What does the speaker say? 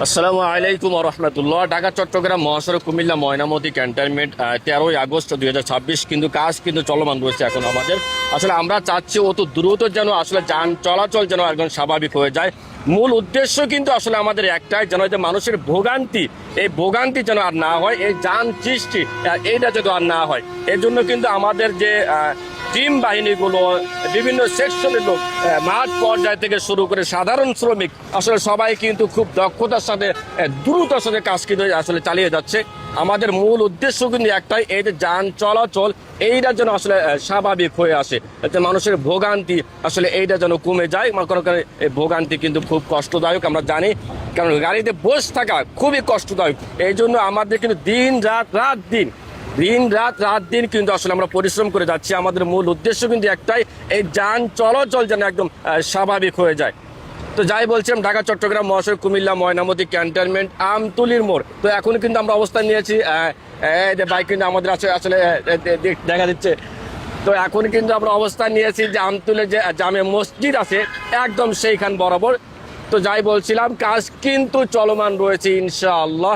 আসসালামু আলাইকুম রহমতুল্লাহ। ঢাকা চট্টগ্রাম মহাসড়ক কুমিল্লা ময়নামতি ক্যান্টনমেন্ট 13ই আগস্ট 2026 কিন্তু কাজ কিন্তু চলমান রয়েছে এখন আমাদের। আসলে আমরা চাচ্ছি অত দ্রুত যেন আসলে যান চলাচল যেন একদম স্বাভাবিক হয়ে যায়। মূল উদ্দেশ্য কিন্তু আসলে আমাদের একটাই, যেন যে মানুষের ভোগান্তি, এই ভোগান্তি যেন আর না হয়, এই যান সৃষ্টি এইটা যেন আর না হয়। এর জন্য কিন্তু আমাদের যে টিম বাহিনীগুলো, বিভিন্ন সেকশনের লোক, মাঠ পর্যায় থেকে শুরু করে সাধারণ শ্রমিক, আসলে সবাই কিন্তু খুব দক্ষতার সাথে দ্রুতার সাথে কাজ কিন্তু আসলে চালিয়ে যাচ্ছে। আমাদের মূল উদ্দেশ্য কিন্তু একটাই, এই যে যান চলাচল এইটা যেন আসলে স্বাভাবিক হয়ে আসে, যাতে মানুষের ভোগান্তি আসলে এইটা যেন কমে যায়। কারণ এই ভোগান্তি কিন্তু খুব কষ্টদায়ক, আমরা জানি, কারণ গাড়িতে বসে থাকা খুবই কষ্টদায়ক। এই জন্য আমাদের কিন্তু দিন রাত কিন্তু আসলে আমরা পরিশ্রম করে যাচ্ছি। আমাদের মূল উদ্দেশ্য কিন্তু একটাই, এই যান চলাচল যেন একদম স্বাভাবিক হয়ে যায়। তো যাই বলছিলাম, ঢাকা চট্টগ্রাম মহাসড়ক কুমিল্লা ময়নামতি ক্যান্টনমেন্ট আমতুলির মোড়। তো এখন কিন্তু আমরা অবস্থান নিয়েছি, বাইক কিন্তু আমাদের আসলে দেখা দিচ্ছে। তো এখন কিন্তু আমরা অবস্থান নিয়েছি যে আমতুলের যে জামে মসজিদ আছে একদম সেইখান বরাবর। তো যাই বলছিলাম, কাজ কিন্তু চলমান রয়েছে ইনশাআল্লাহ।